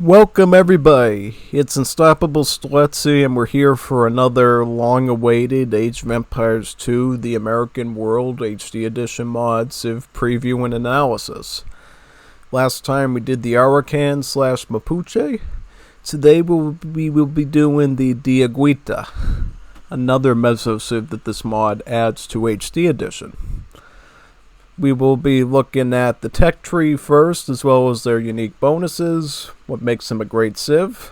Welcome everybody, it's Unstoppable Stletzy and we're here for another long-awaited Age of Empires 2 The American World HD Edition mod Civ preview and analysis. Last time we did the Arakan / Mapuche. Today we will be doing the Diaguita, another Meso Civ that this mod adds to HD Edition. We will be looking at the tech tree first, as well as their unique bonuses, what makes them a great Civ,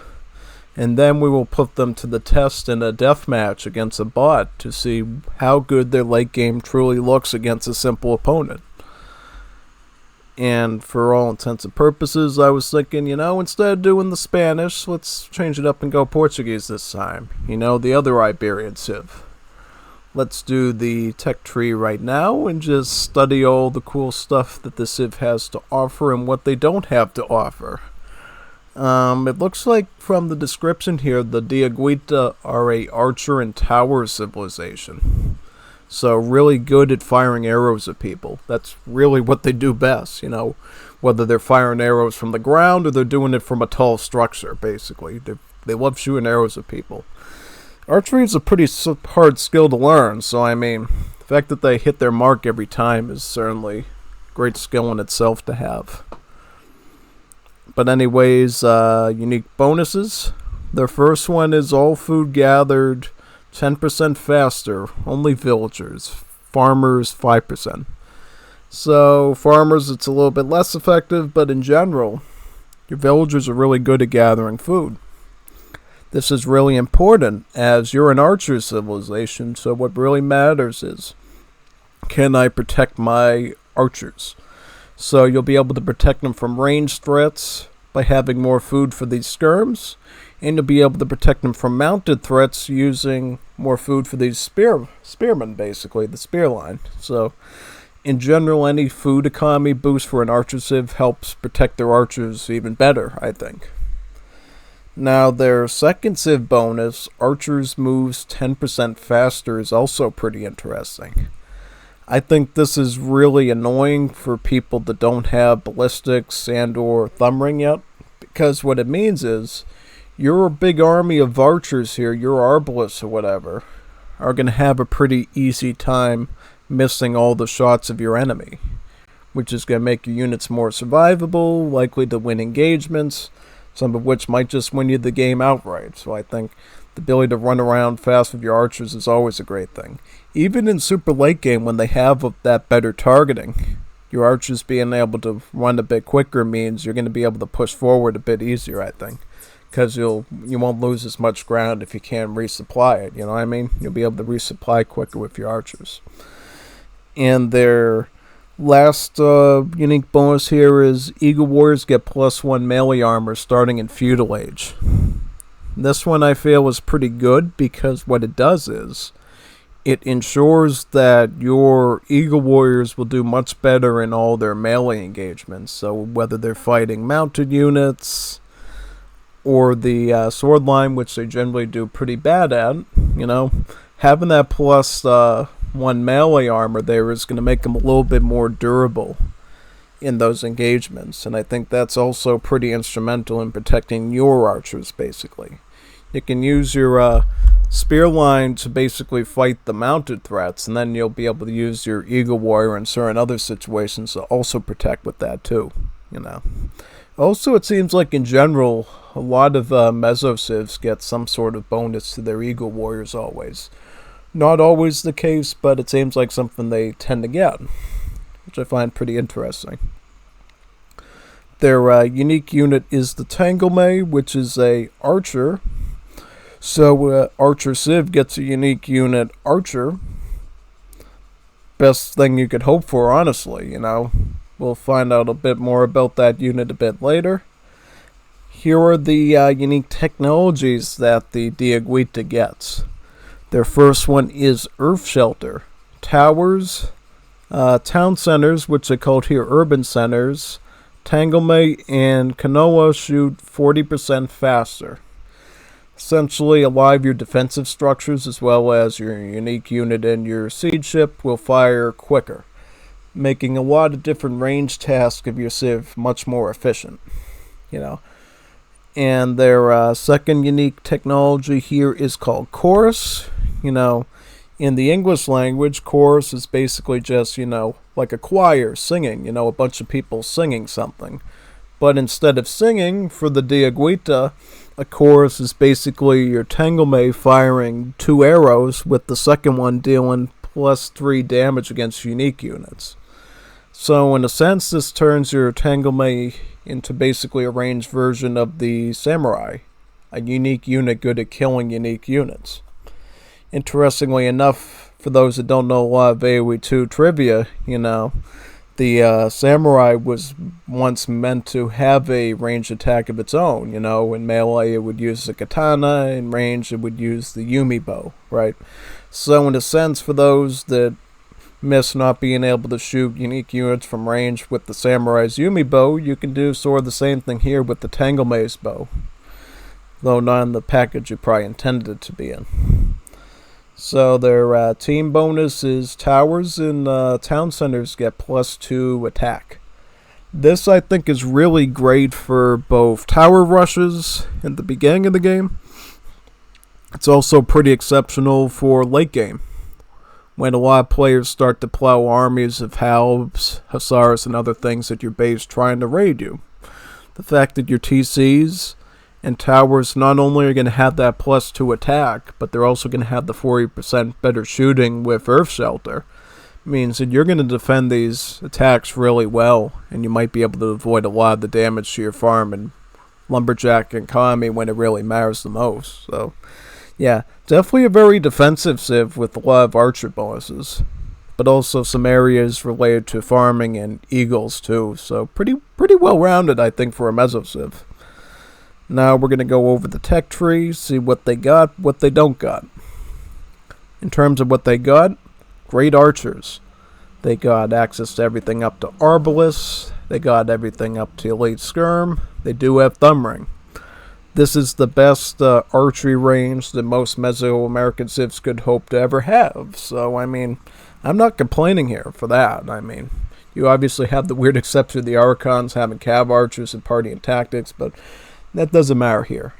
and then we will put them to the test in a deathmatch against a bot to see how good their late game truly looks against a simple opponent. And for all intents and purposes, I was thinking, instead of doing the Spanish, let's change it up and go Portuguese this time. The other Iberian Civ. Let's do the tech tree right now and just study all the cool stuff that the Civ has to offer and what they don't have to offer. It looks like from the description here, the Diaguita are a archer and tower civilization. So really good at firing arrows at people. That's really what they do best, whether they're firing arrows from the ground or they're doing it from a tall structure, basically. They love shooting arrows at people. Archery is a pretty hard skill to learn, so the fact that they hit their mark every time is certainly great skill in itself to have. But anyways, unique bonuses. Their first one is all food gathered 10% faster, only villagers. Farmers 5%. So farmers, it's a little bit less effective, but in general, your villagers are really good at gathering food. This is really important as you're an archer civilization, so what really matters is, can I protect my archers? So you'll be able to protect them from ranged threats by having more food for these skirms, and you'll be able to protect them from mounted threats using more food for these spearmen, basically, the spear line. So in general, any food economy boost for an archer civ helps protect their archers even better, I think. Now, their second Civ bonus, Archers moves 10% faster, is also pretty interesting. I think this is really annoying for people that don't have ballistics and or thumb ring yet, because what it means is, your big army of archers here, your arbalists or whatever, are going to have a pretty easy time missing all the shots of your enemy, which is going to make your units more survivable, likely to win engagements, some of which might just win you the game outright. So I think the ability to run around fast with your archers is always a great thing. Even in super late game, when they have that better targeting, your archers being able to run a bit quicker means you're going to be able to push forward a bit easier, I think. Because you won't lose as much ground if you can resupply it, You'll be able to resupply quicker with your archers. And their last unique bonus here is Eagle Warriors get +1 melee armor starting in Feudal Age. This one I feel is pretty good because what it does is it ensures that your Eagle Warriors will do much better in all their melee engagements. So whether they're fighting mounted units or the sword line, which they generally do pretty bad at, having that +1 melee armor there is going to make them a little bit more durable in those engagements, and I think that's also pretty instrumental in protecting your archers, basically. You can use your spear line to basically fight the mounted threats, and then you'll be able to use your Eagle Warrior in certain other situations to also protect with that too, Also, it seems like in general, a lot of Meso Civs get some sort of bonus to their Eagle Warriors always. Not always the case, but it seems like something they tend to get, which I find pretty interesting. Their unique unit is the Tangleme, which is a archer. So Archer Civ gets a unique unit archer. Best thing you could hope for, honestly, We'll find out a bit more about that unit a bit later. Here are the unique technologies that the Diaguita gets. Their first one is Earth Shelter. Towers, town centers, which they called here urban centers, Tangleme and Kanoa shoot 40% faster. Essentially, a lot of your defensive structures as well as your unique unit and your siege ship will fire quicker, making a lot of different range tasks of your Civ much more efficient. And their second unique technology here is called chorus. You know, in the English language, chorus is basically just, like a choir singing, a bunch of people singing something. But instead of singing, for the Diaguita, a chorus is basically your Tanglemay firing 2 arrows, with the second one dealing +3 damage against unique units. So in a sense, this turns your Tanglemay into basically a ranged version of the Samurai, a unique unit good at killing unique units. Interestingly enough, for those that don't know a lot of AoE 2 trivia, the Samurai was once meant to have a ranged attack of its own. In melee it would use the katana, in range it would use the Yumi bow, right? So in a sense, for those that miss not being able to shoot unique units from range with the Samurai's Yumi bow, you can do sort of the same thing here with the Tanglemay's bow, though not in the package you probably intended it to be in. So their team bonus is towers and town centers get +2 attack. This I think is really great for both tower rushes in the beginning of the game. It's also pretty exceptional for late game, when a lot of players start to plow armies of halbs, hussars, and other things at your base trying to raid you. The fact that your TCs and towers not only are going to have that +2 attack, but they're also going to have the 40% better shooting with Earth Shelter, means that you're going to defend these attacks really well, and you might be able to avoid a lot of the damage to your farm and lumberjack economy when it really matters the most. So yeah, definitely a very defensive civ with a lot of archer bonuses, but also some areas related to farming and eagles too. So pretty well rounded, I think, for a meso civ. Now we're going to go over the tech tree, see what they got, what they don't got. In terms of what they got, great archers. They got access to everything up to Arbalest. They got everything up to Elite Skirm. They do have Thumb Ring. This is the best archery range that most Mesoamerican civs could hope to ever have. So, I'm not complaining here for that. You obviously have the weird exception of the Archons having cav archers and party and tactics, but that doesn't matter here.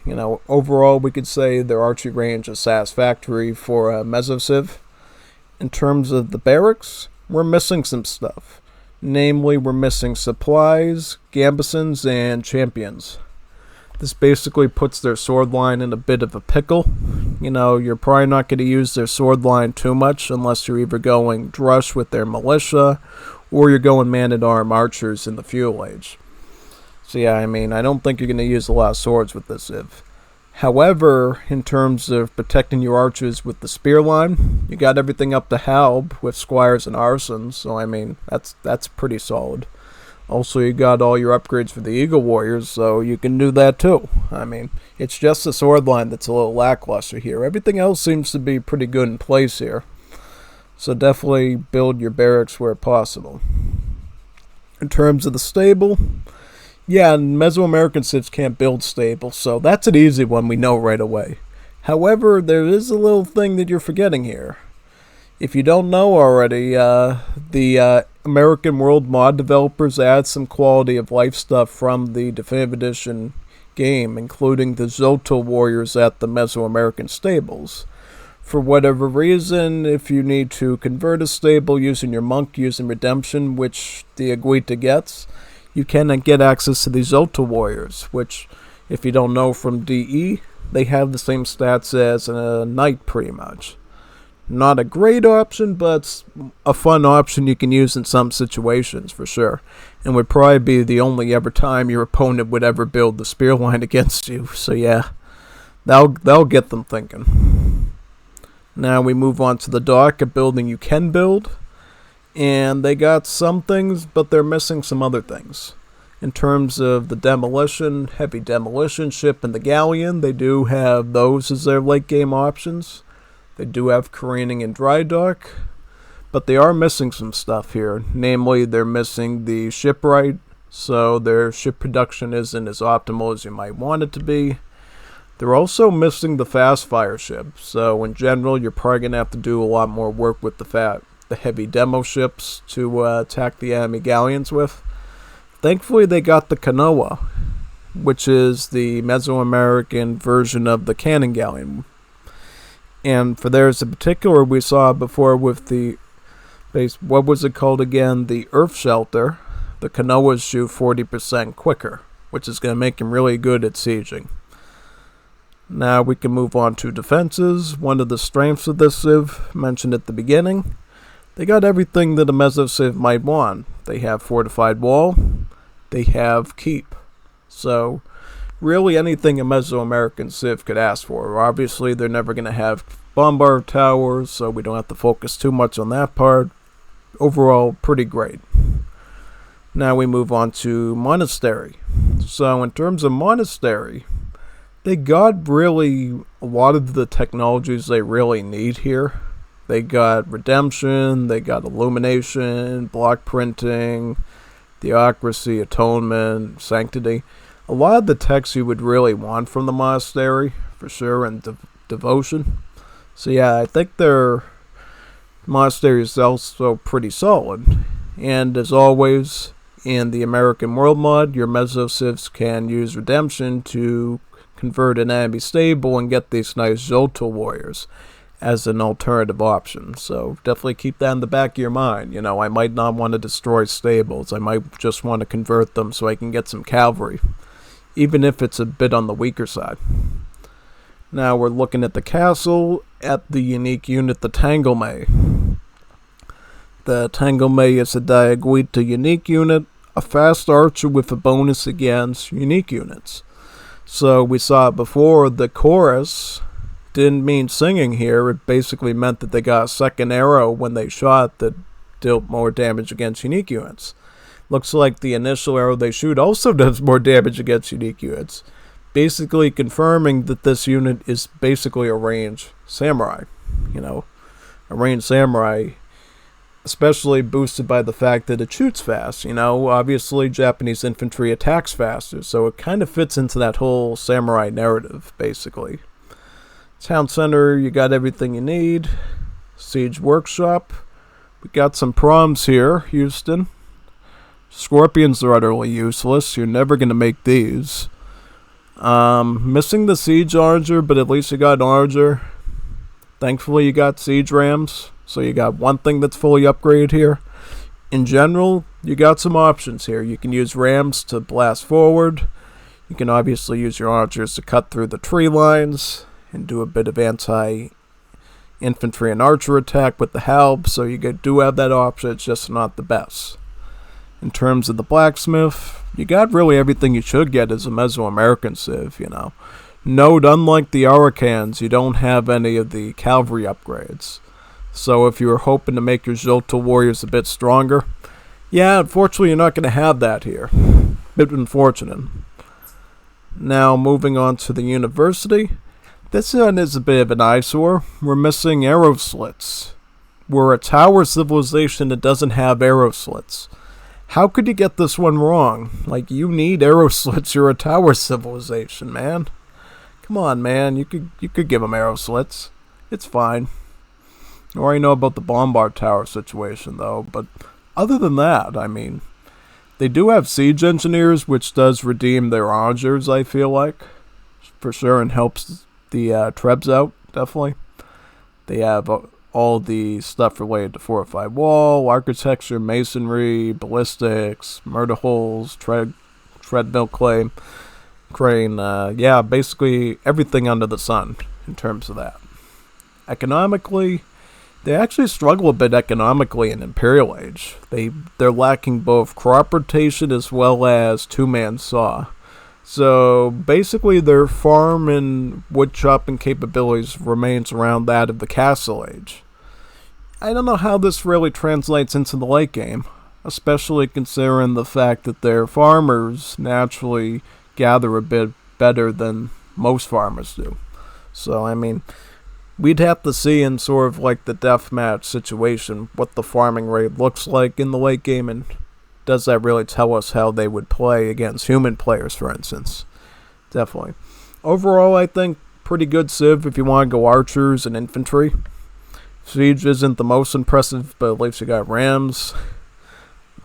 Overall, we could say their archery range is satisfactory for a meso civ. In terms of the barracks, we're missing some stuff. Namely, we're missing supplies, gambesons, and champions. This basically puts their sword line in a bit of a pickle. You're probably not going to use their sword line too much unless you're either going Drush with their militia or you're going man-at-arm archers in the Fuel Age. So yeah, I don't think you're going to use a lot of swords with this civ. However, in terms of protecting your archers with the spear line, you got everything up to Halb with squires and arsons, so that's pretty solid. Also, you got all your upgrades for the Eagle Warriors, so you can do that too. It's just the sword line that's a little lackluster here. Everything else seems to be pretty good in place here. So definitely build your barracks where possible. In terms of the stable, yeah, Mesoamerican civs can't build stable, so that's an easy one we know right away. However, there is a little thing that you're forgetting here. If you don't know already, the American World mod developers add some quality of life stuff from the Definitive Edition game, including the Zolto warriors at the Mesoamerican stables. For whatever reason, if you need to convert a stable using your monk using Redemption, which the Diaguita gets, you can get access to the Zolto warriors, which, if you don't know from DE, they have the same stats as a knight pretty much. Not a great option, but a fun option you can use in some situations for sure, and would probably be the only ever time your opponent would ever build the spear line against you. So yeah, that'll get them thinking. Now we move on to the dock, a building you can build, and they got some things, but they're missing some other things. In terms of the demolition, heavy demolition ship and the galleon, they do have those as their late game options. They do have careening and dry dock, but they are missing some stuff here. Namely, they're missing the shipwright, so their ship production isn't as optimal as you might want it to be. They're also missing the fast fire ship, so in general, you're probably going to have to do a lot more work with the heavy demo ships to attack the enemy galleons with. Thankfully, they got the canoa. which is the Mesoamerican version of the cannon galleon. And for theirs in particular, we saw before with the base, what was it called again? The Earth Shelter. The Kanoas shoot 40% quicker, which is going to make him really good at sieging. Now we can move on to defenses. One of the strengths of this Civ, mentioned at the beginning, they got everything that a Meso Civ might want. They have fortified wall, they have keep. So really anything a Mesoamerican Civ could ask for. Obviously they're never going to have bombard towers, so we don't have to focus too much on that part. Overall, pretty great. Now we move on to Monastery. So in terms of Monastery, they got really a lot of the technologies they really need here. They got Redemption, they got Illumination, block printing, Theocracy, Atonement, Sanctity. A lot of the techs you would really want from the Monastery, for sure, and Devotion. So yeah, I think their Monastery is also pretty solid. And as always, in the American World mod, your Meso Civs can use Redemption to convert an enemy stable and get these nice Zoltar warriors as an alternative option. So definitely keep that in the back of your mind. You know, I might not want to destroy stables. I might just want to convert them so I can get some cavalry, even if it's a bit on the weaker side. Now we're looking at the castle, at the unique unit, the Tanglemay. The Tanglemay is a Diaguita unique unit, a fast archer with a bonus against unique units. So we saw it before, the chorus didn't mean singing here. It basically meant that they got a second arrow when they shot that dealt more damage against unique units. Looks like the initial arrow they shoot also does more damage against unique units. Basically confirming that this unit is basically a ranged samurai. You know, a ranged samurai, especially boosted by the fact that it shoots fast. You know, obviously Japanese infantry attacks faster, so it kind of fits into that whole samurai narrative, basically. Town center, you got everything you need. Siege workshop. We got some proms here, Houston. Scorpions are utterly useless. You're never going to make these. Missing the siege archer, but at least you got an archer. Thankfully you got siege rams, so you got one thing that's fully upgraded here. In general, you got some options here. You can use rams to blast forward. You can obviously use your archers to cut through the tree lines and do a bit of anti-infantry and archer attack with the halb, so you do have that option. It's just not the best. In terms of the blacksmith, you got really everything you should get as a Mesoamerican Civ, you know. Note, unlike the Araucans, you don't have any of the cavalry upgrades. So if you were hoping to make your Zoltar warriors a bit stronger, yeah, unfortunately you're not going to have that here. Bit unfortunate. Now moving on to the university. This one is a bit of an eyesore. We're missing arrow slits. We're a tower civilization that doesn't have arrow slits. How could you get this one wrong? Like, you need arrow slits. You're a tower civilization, man. Come on, man. You could give them arrow slits. It's fine. I already know about the bombard tower situation, though. But other than that, I mean, they do have siege engineers, which does redeem their archers, I feel like. For sure, and helps the Trebs out, definitely. They have all the stuff related to fortified wall, architecture, masonry, ballistics, murder holes, treadmill crane, yeah, basically everything under the sun in terms of that. Economically, they actually struggle a bit economically in Imperial Age. They're lacking both crop rotation as well as two-man saw. So basically their farm and wood chopping capabilities remains around that of the Castle Age. I don't know how this really translates into the late game, especially considering the fact that their farmers naturally gather a bit better than most farmers do. So I mean, we'd have to see in sort of like the deathmatch situation what the farming rate looks like in the late game, and does that really tell us how they would play against human players, for instance. Definitely. Overall, I think pretty good Civ if you want to go archers and infantry. Siege isn't the most impressive, but at least you got rams.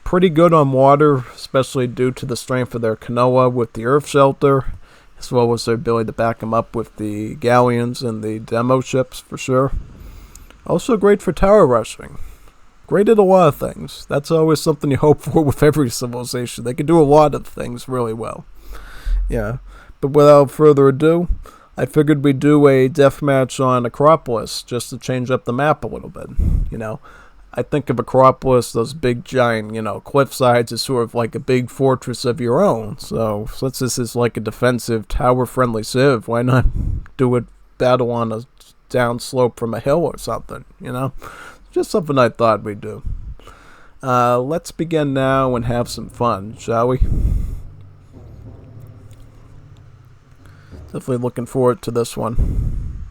pretty good on water, especially due to the strength of their canoa with the earth shelter, as well as their ability to back them up with the galleons and the demo ships for sure. Also great for tower rushing. Great at a lot of things. That's always something you hope for with every civilization. They can do a lot of things really well. Yeah. But without further ado, I figured we'd do a deathmatch on Acropolis just to change up the map a little bit. You know, I think of Acropolis, those big giant, cliff sides, as sort of like a big fortress of your own. So since this is like a defensive, tower-friendly civ, why not do a battle on a downslope from a hill or something, Just something I thought we'd do. Let's begin now and have some fun, shall we? Definitely looking forward to this one.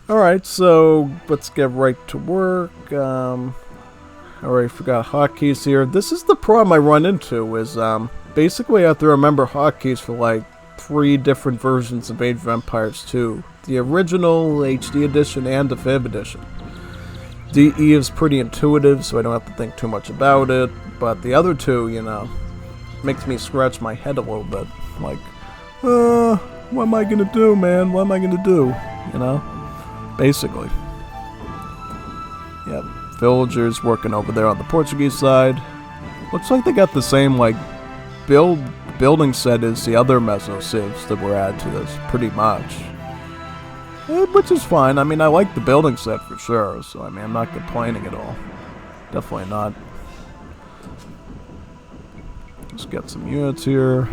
Alright, so let's get right to work. I already forgot hotkeys here. This is the problem I run into, is basically I have to remember hotkeys for like 3 different versions of Age of Empires 2. The original HD edition and Definitive edition. DE is pretty intuitive, so I don't have to think too much about it. But the other two, makes me scratch my head a little bit. Like, what am I gonna do, man? What am I gonna do? Basically. Yep, villagers working over there on the Portuguese side. Looks like they got the same, like, building set as the other Meso civs that were added to this, pretty much. Which is fine. I mean, I like the building set for sure, so I mean, I'm not complaining at all. Definitely not. Let's get some units here.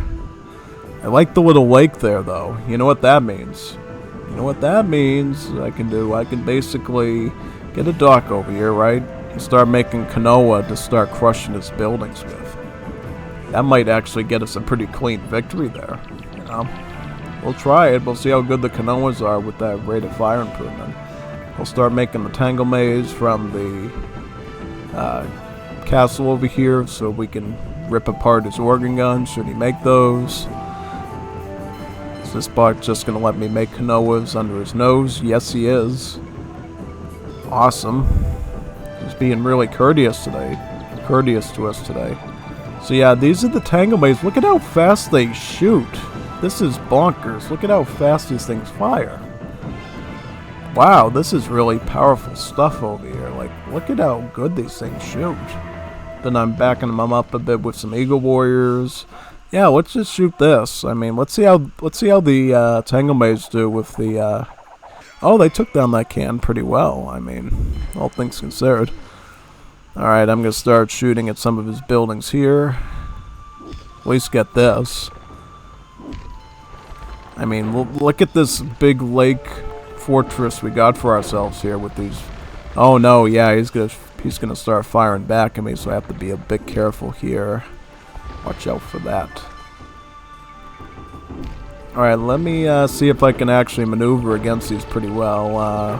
I like the little lake there, though. You know what that means? You know what that means? I can basically get a dock over here, right? And start making canoa to start crushing its buildings with. That might actually get us a pretty clean victory there, We'll try it. We'll see how good the canoas are with that rate of fire improvement. We'll start making the tangle maze from the castle over here so we can rip apart his organ guns should he make those. Is this bot just going to let me make canoas under his nose? Yes, he is. Awesome. He's being really courteous to us today. So yeah, these are the tangle maze. Look at how fast they shoot. This is bonkers. Look at how fast these things fire. Wow, this is really powerful stuff over here. Like, look at how good these things shoot. Then I'm backing them up a bit with some Eagle Warriors. Yeah, let's just shoot this. I mean, let's see how the Tangle Maze do with the. Oh, they took down that can pretty well. I mean, all things considered. All right, I'm gonna start shooting at some of his buildings here. At least get this. I mean, look at this big lake fortress we got for ourselves here with these. Oh no, yeah, he's gonna start firing back at me, so I have to be a bit careful here. Watch out for that. All right, let me see if I can actually maneuver against these pretty well.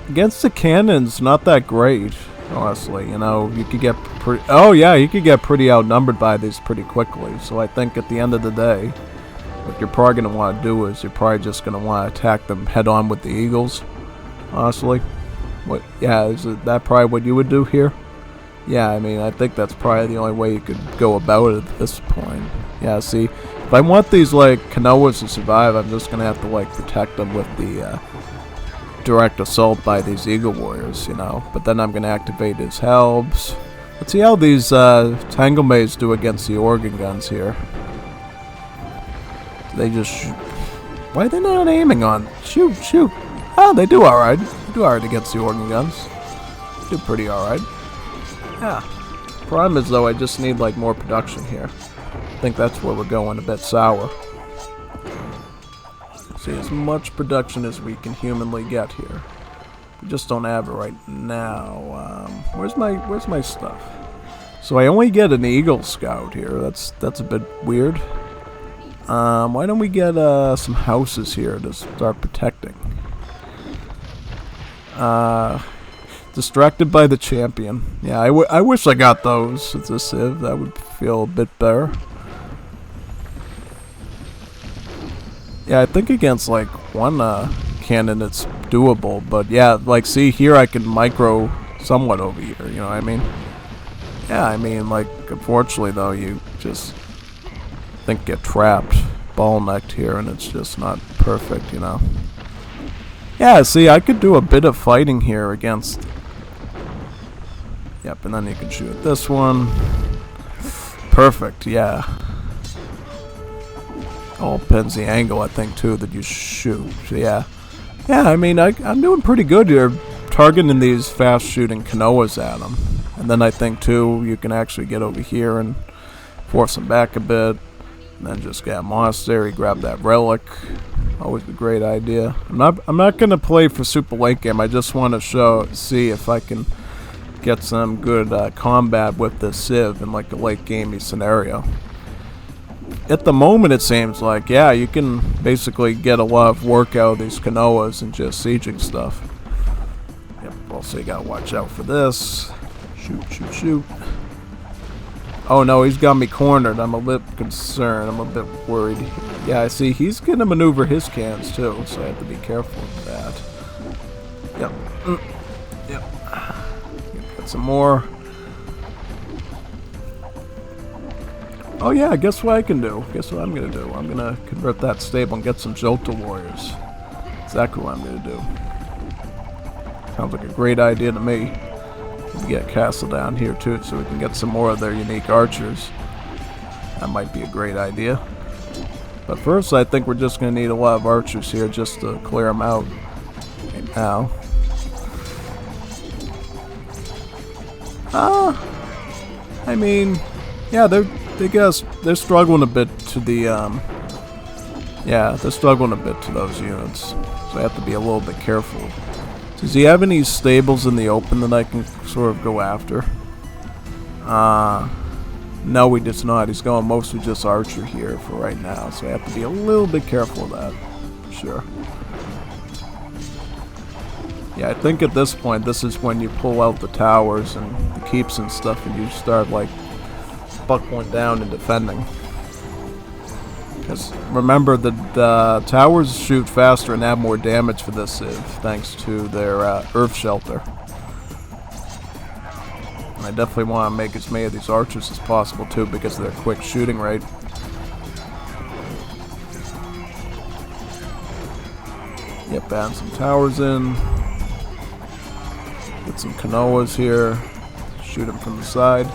Against the cannons, not that great, honestly. You could get pretty. Oh yeah, you could get pretty outnumbered by these pretty quickly. So I think at the end of the day, what you're probably going to want to do is you're probably just going to want to attack them head on with the Eagles, honestly. Is that probably what you would do here? Yeah, I mean, I think that's probably the only way you could go about it at this point. Yeah, see, if I want these, like, canoas to survive, I'm just going to have to, like, protect them with the direct assault by these Eagle Warriors, But then I'm going to activate his helps. Let's see how these Tangle Maze do against the organ guns here. They just shoot. Why are they not aiming on? Shoot. Oh, they do alright. They do alright against the organ guns. They do pretty alright. Yeah. Problem is, though, I just need, like, more production here. I think that's where we're going a bit sour. See, as much production as we can humanly get here. We just don't have it right now. Where's my stuff? So I only get an Eagle Scout here. That's a bit weird. Why don't we get some houses here to start protecting? Distracted by the champion. Yeah, I wish I got those as a civ. That would feel a bit better. Yeah, I think against like one cannon it's doable, but yeah, like see here I can micro somewhat over here, you know what I mean? Yeah, I mean, like, unfortunately, though, you just think get trapped, ball-necked here, and it's just not perfect, you know? Yeah, see, I could do a bit of fighting here against... Yep, and then you can shoot at this one. Perfect, yeah. All depends the angle, I think, too, that you shoot. So, yeah. Yeah, I mean, I'm doing pretty good here, targeting these fast-shooting Kanoas at them. And then I think, too, you can actually get over here and force them back a bit. And then just get a monastery, grab that relic. Always a great idea. I'm not going to play for super late game. I just want to see if I can get some good combat with this Civ in like a late gamey scenario. At the moment, it seems like, yeah, you can basically get a lot of work out of these Kanoas and just sieging stuff. Yep, also you gotta watch out for this. Shoot, shoot, shoot. Oh no, he's got me cornered. I'm a bit concerned. I'm a bit worried. Yeah, I see he's gonna maneuver his cans too, so I have to be careful of that. Yep. Yep. Get some more. Oh yeah, guess what I can do? Guess what I'm gonna do? I'm gonna convert that stable and get some Jota warriors. Exactly what I'm gonna do. Sounds like a great idea to me. We get a castle down here too, so we can get some more of their unique archers. That might be a great idea. But first, I think we're just gonna need a lot of archers here just to clear them out right now. I mean, yeah, they're struggling a bit to the yeah, they're struggling a bit to those units, so I have to be a little bit careful. Does he have any stables in the open that I can sort of go after? No, he does not. He's going mostly just archer here for right now, so I have to be a little bit careful of that, for sure. Yeah, I think at this point, this is when you pull out the towers and the keeps and stuff, and you start like buckling down and defending. Because remember, the towers shoot faster and have more damage for this Civ, thanks to their earth shelter. And I definitely want to make as many of these archers as possible too, because of their quick shooting rate. Yep, add some towers in. Get some Kanoas here. Shoot them from the side.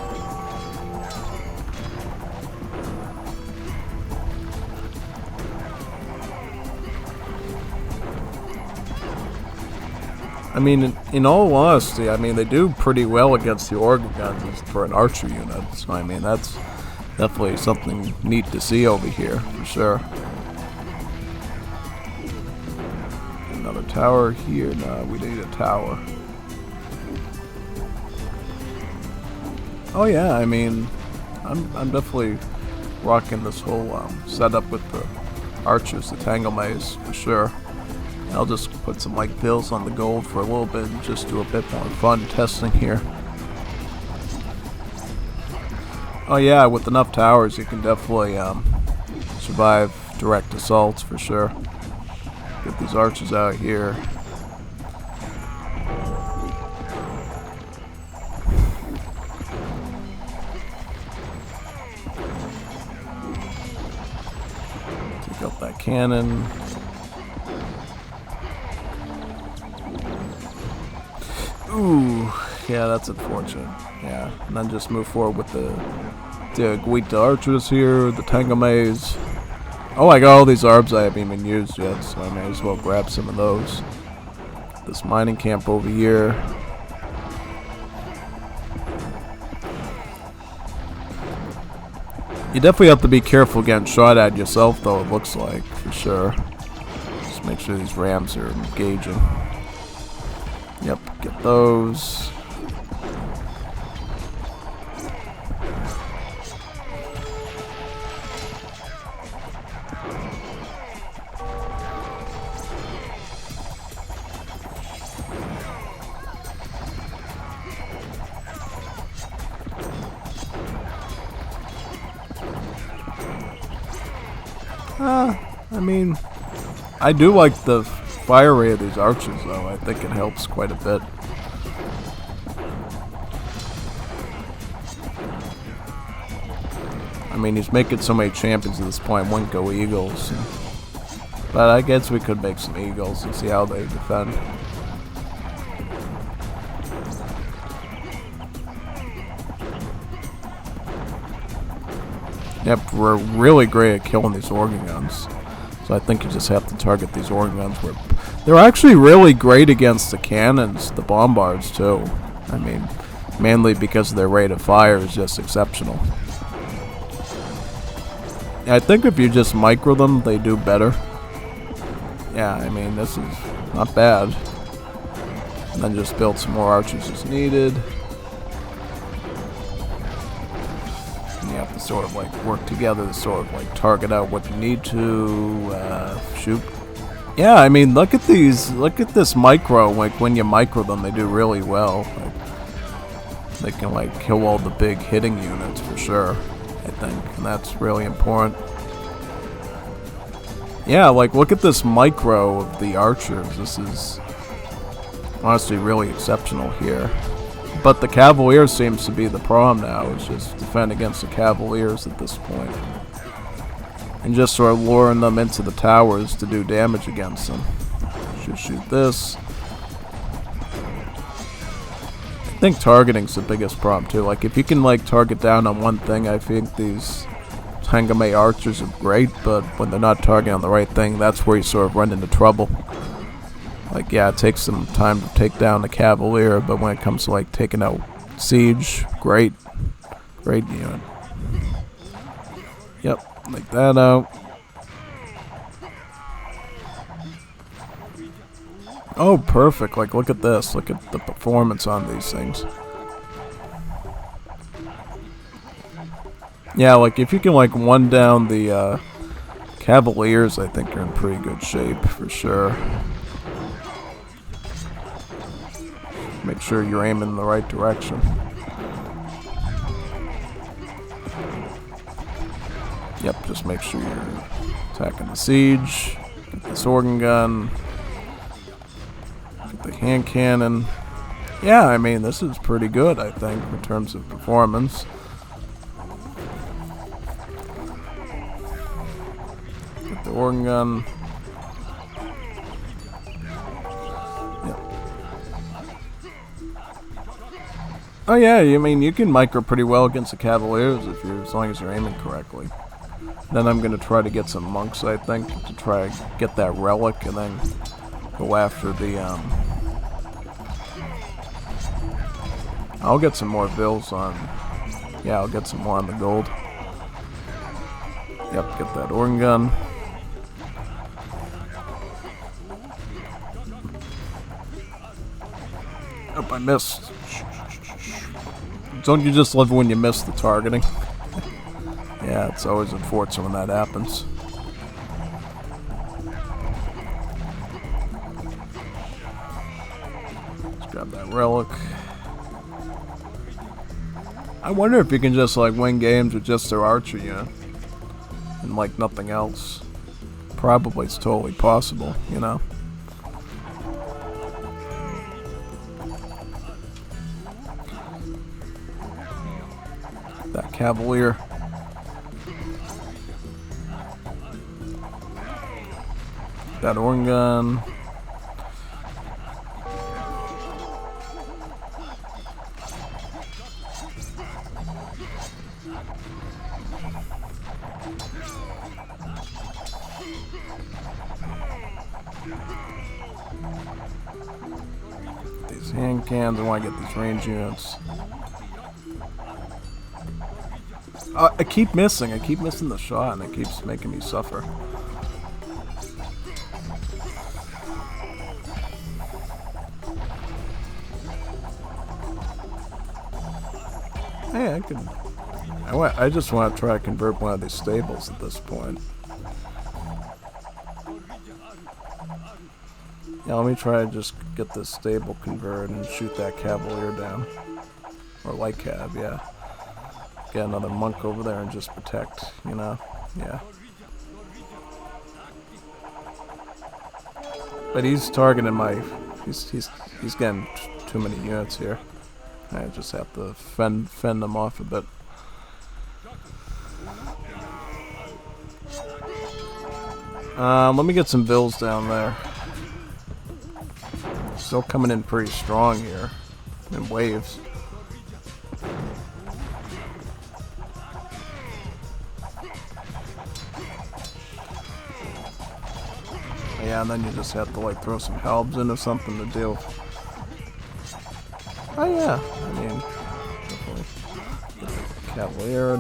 I mean, in all honesty, I mean, they do pretty well against the organ guns for an archer unit. So, I mean, that's definitely something neat to see over here, for sure. Another tower here. No, we need a tower. Oh yeah, I mean, I'm definitely rocking this whole setup with the archers, the Tangle Maze, for sure. I'll just put some like bills on the gold for a little bit and just do a bit more fun testing here. Oh yeah, with enough towers you can definitely survive direct assaults for sure. Get these archers out here. Take out that cannon. Ooh, yeah, that's unfortunate. Yeah, and then just move forward with the Diaguita archers here, the Tangle Maze. Oh, I got all these arbs I haven't even used yet, so I may as well grab some of those. This mining camp over here. You definitely have to be careful getting shot at yourself, though, it looks like, for sure. Just make sure these rams are engaging. Yep, get those. I mean, I do like the fire rate of these archers, though. I think it helps quite a bit. I mean, he's making so many champions at this point. Wouldn't go Eagles. But I guess we could make some Eagles and see how they defend. Yep, we're really great at killing these organ guns. So I think you just have to target these organ guns. They're actually really great against the cannons, the bombards too. I mean, mainly because their rate of fire is just exceptional. Yeah, I think if you just micro them, they do better. Yeah, I mean, this is not bad. And then just build some more archers as needed. And you have to sort of like work together to sort of like target out what you need to shoot. Yeah, I mean, look at these. Look at this micro. Like when you micro them, they do really well. Like, they can like kill all the big hitting units for sure, I think, and that's really important. Yeah, like look at this micro of the archers. This is honestly really exceptional here. But the Cavaliers seems to be the problem now. It's just defend against the Cavaliers at this point. And just sort of luring them into the towers to do damage against them. Shoot this. I think targeting's the biggest problem too. Like if you can like target down on one thing, I think these Hangame archers are great, but when they're not targeting on the right thing, that's where you sort of run into trouble. Like, yeah, it takes some time to take down the Cavalier, but when it comes to, like, taking out Siege, great. Great unit. Yep, like that out. Oh, perfect. Like, look at this. Look at the performance on these things. Yeah, like if you can like one down the Cavaliers, I think you're in pretty good shape for sure. Make sure you're aiming in the right direction. Yep, just make sure you're attacking the siege. Get this organ gun. Get the hand cannon. Yeah, I mean this is pretty good, I think, in terms of performance. The organ gun. Yep. Oh yeah, I mean you can micro pretty well against the Cavaliers if you're as long as you're aiming correctly. Then I'm gonna try to get some monks, I think, to try to get that relic and then go after the I'll get some more bills on. Yeah, I'll get some more on the gold. Yep, get that organ gun. Oh, I missed. Don't you just love it when you miss the targeting? Yeah, it's always unfortunate when that happens. Let's grab that relic. I wonder if you can just like win games with just their archer unit and like nothing else. Probably it's totally possible, you know. That Cavalier. That organ gun. These hand cans, I want to get these range units. I keep missing the shot and it keeps making me suffer. Hey, I just want to try to convert one of these stables at this point. Yeah, let me try to just get this stable converted and shoot that Cavalier down. Or light cav, yeah. Get another monk over there and just protect, you know? Yeah. But he's targeting my... He's getting too many units here. I just have to fend them off a bit. Let me get some bills down there. Still coming in pretty strong here. In waves. Yeah, and then you just have to like throw some helbs in or something to do. Oh yeah, I mean, definitely. Cavalier.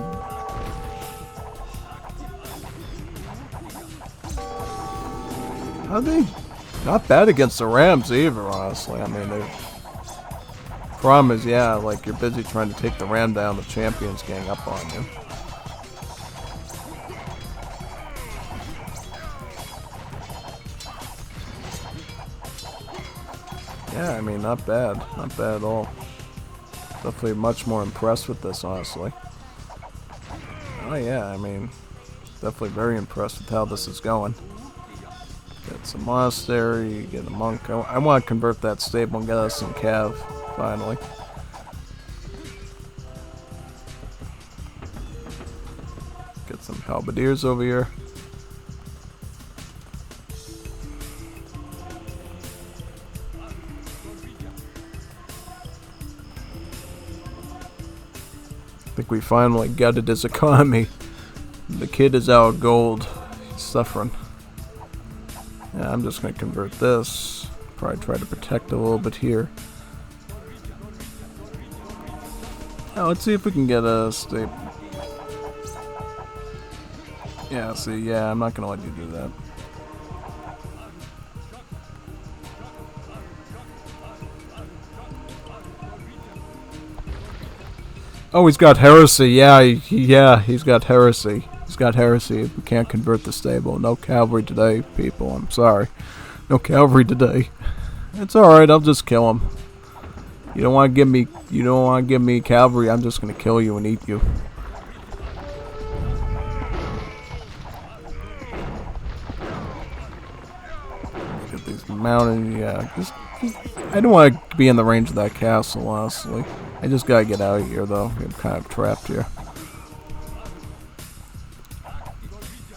Are they not bad against the Rams either, honestly? I mean, they. Problem is, yeah, like you're busy trying to take the Ram down, the champions gang up on you. Yeah, I mean, not bad. Not bad at all. Definitely much more impressed with this, honestly. Oh yeah, I mean, definitely very impressed with how this is going. Get some monastery, get a monk. I want to convert that stable and get us some cav, finally. Get some halberdiers over here. I think we finally gutted his economy. The kid is out gold. He's suffering. Yeah, I'm just going to convert this. Probably try to protect a little bit here. Now, let's see if we can get a stable. Yeah, see, yeah, I'm not going to let you do that. Oh, he's got heresy. Yeah, he's got heresy. He's got heresy. We can't convert the stable. No cavalry today, people. I'm sorry. No cavalry today. It's all right. I'll just kill him. You don't want to give me. You don't want to give me cavalry. I'm just gonna kill you and eat you. Get these mountain. Yeah. I don't want to be in the range of that castle, honestly. I just gotta get out of here, though. I'm kind of trapped here.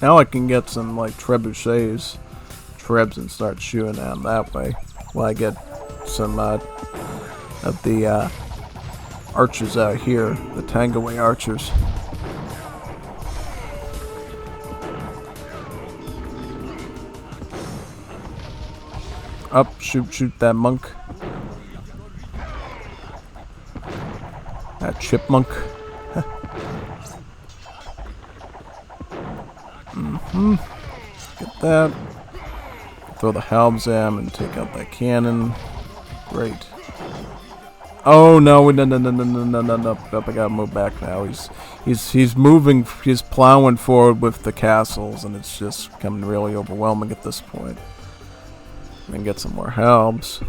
Now I can get some, like, trebuchets, trebs, and start shooting down that way. While I get some, of the, archers out here. The Tangaway archers. Up, shoot that monk. That chipmunk. Get that. Throw the halbs at him and take out that cannon. Great. Oh no! No! I gotta move back now. He's moving. He's plowing forward with the castles, and it's just becoming really overwhelming at this point. And get some more halbs.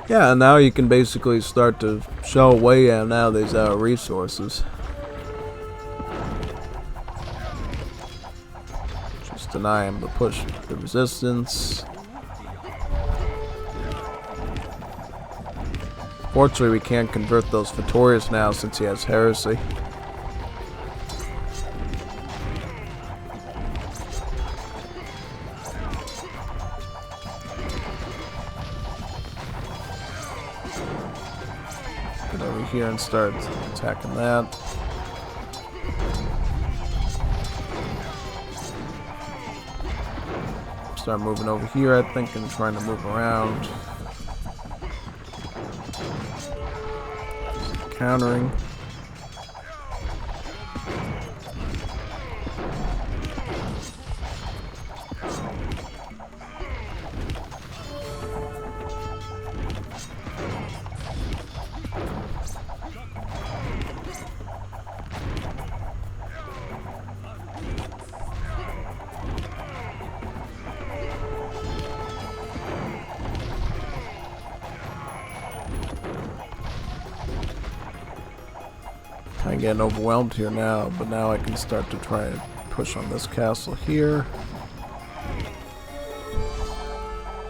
Yeah, now you can basically start to show away at now these resources. Just deny him the push, the resistance. Fortunately, we can't convert those Vittorious now since he has heresy. Get over here and start attacking that. Start moving over here, I think, and trying to move around. Countering. I'm getting overwhelmed here now, but now I can start to try and push on this castle here.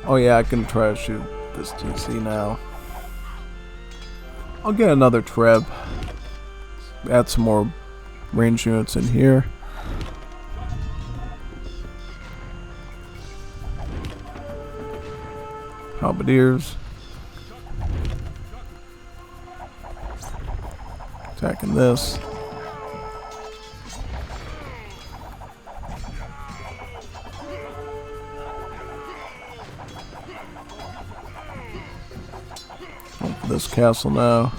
Oh yeah, I can try to shoot this TC now. I'll get another Treb. Add some more range units in here. Halberdiers. Attacking this. This castle now.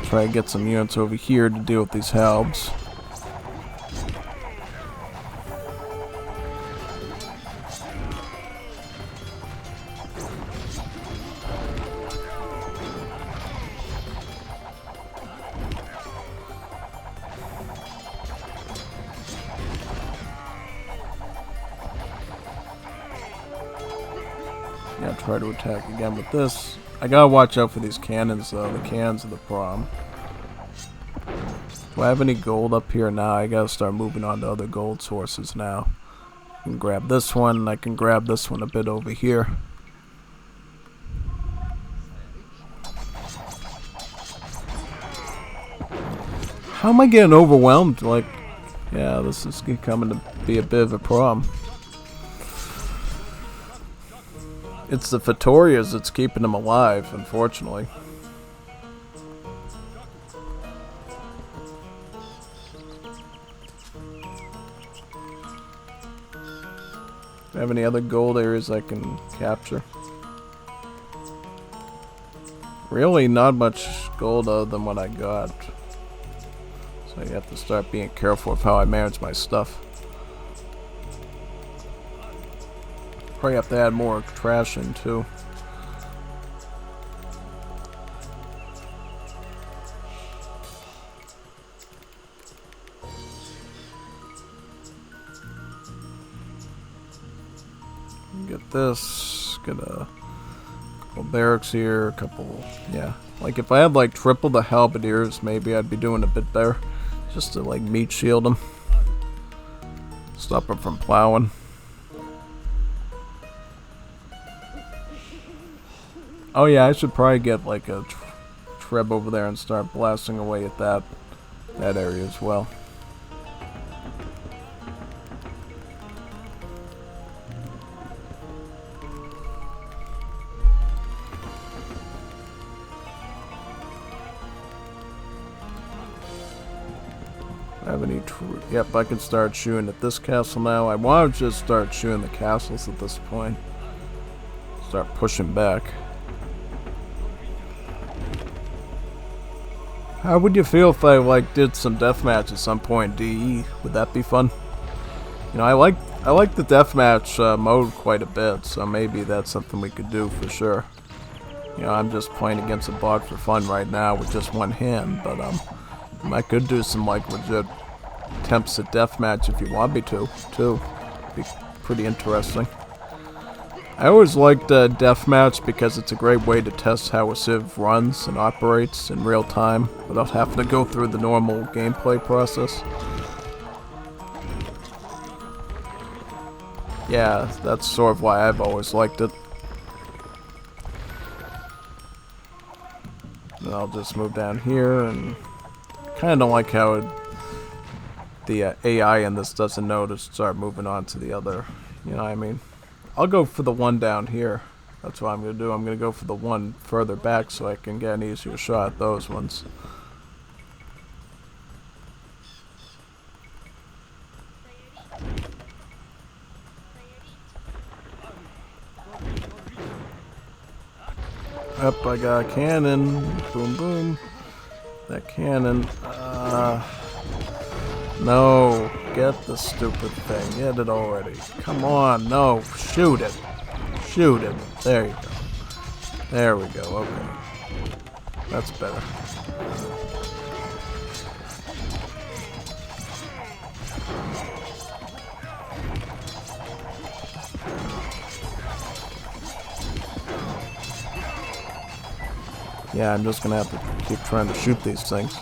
Try to get some units over here to deal with these halbs. Yeah, try to attack again with this. I gotta watch out for these cannons though. The cannons are the problem. Do I have any gold up here now? I gotta start moving on to other gold sources now. I can grab this one, and I can grab this one a bit over here. How am I getting overwhelmed? Like, yeah, this is coming to be a bit of a problem. It's the Vittorias that's keeping them alive, unfortunately. Do I have any other gold areas I can capture? Really not much gold other than what I got. So you have to start being careful of how I manage my stuff. Probably have to add more trash in too. Get this, get a couple barracks here, a couple, yeah. Like if I had like triple the halberdiers, maybe I'd be doing a bit better. Just to like meat shield them. Stop them from plowing. Oh yeah, I should probably get like a Treb over there and start blasting away at that area as well. Have any yep, I can start shooting at this castle now. I want to just start shooting the castles at this point. Start pushing back. How would you feel if I like did some deathmatch at some point in DE? Would that be fun? You know, I like the deathmatch mode quite a bit, so maybe that's something we could do for sure. You know, I'm just playing against a bot for fun right now with just one hand, but I could do some like legit attempts at deathmatch if you want me to, too. Be pretty interesting. I always liked deathmatch because it's a great way to test how a Civ runs and operates in real time without having to go through the normal gameplay process. Yeah, that's sort of why I've always liked it. And I'll just move down here, and kind of don't like how the AI in this doesn't know to start moving on to the other, you know what I mean? I'll go for the one down here. That's what I'm going to do. I'm going to go for the one further back so I can get an easier shot at those ones. Up, I got a cannon. Boom, boom. That cannon. No. Get the stupid thing. Get it already. Come on. No. Shoot it. Shoot it. There you go. There we go. Okay. That's better. Yeah, I'm just gonna have to keep trying to shoot these things.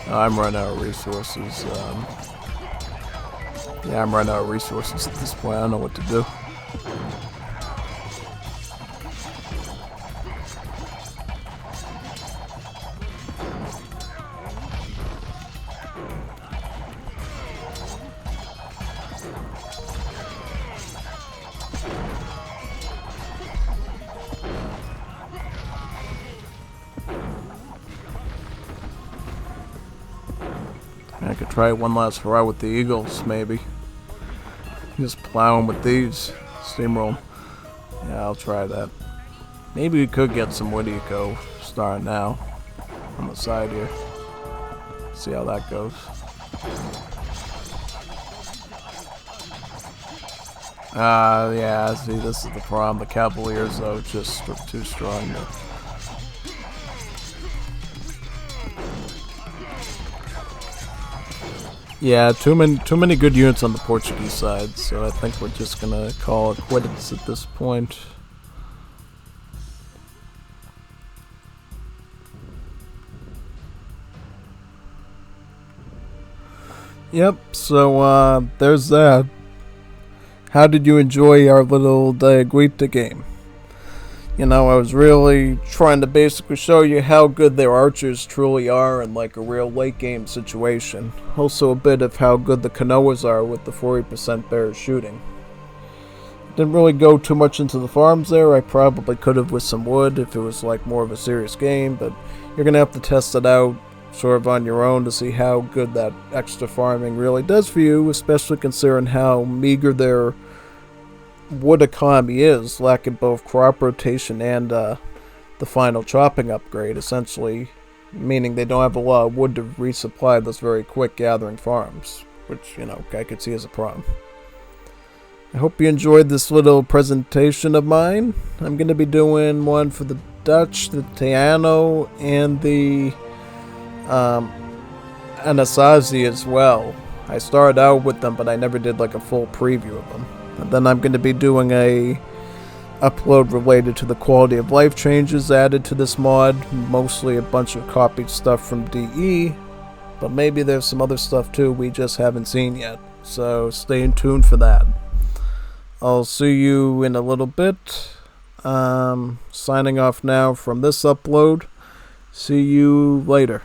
I'm running out of resources. Yeah, I'm running out of resources at this point. I don't know what to do. I could try one last hurrah with the Eagles, maybe. Just plowing with these. Steamroll. Yeah, I'll try that. Maybe we could get some Woody Co. starting now. On the side here. See how that goes. Yeah, see, this is the problem. The Cavaliers, though, just too strong. Yeah, too many good units on the Portuguese side, so I think we're just gonna call it quits at this point. Yep, so there's that. How did you enjoy our little Diaguita game? You know, I was really trying to basically show you how good their archers truly are in like a real late game situation. Also a bit of how good the Kanoas are with the 40% bear shooting. Didn't really go too much into the farms there. I probably could have with some wood if it was like more of a serious game, but you're gonna have to test it out sort of on your own to see how good that extra farming really does for you, especially considering how meager their wood economy is, lacking both crop rotation and the final chopping upgrade, essentially meaning they don't have a lot of wood to resupply those very quick gathering farms, which, you know, I could see as a problem. I hope you enjoyed this little presentation of mine. I'm going to be doing one for the Dutch, the Teano, and the Anasazi as well. I started out with them, but I never did like a full preview of them. And then I'm going to be doing a upload related to the quality of life changes added to this mod. Mostly a bunch of copied stuff from DE, but maybe there's some other stuff too we just haven't seen yet. So stay tuned for that. I'll see you in a little bit. Signing off now from this upload. See you later.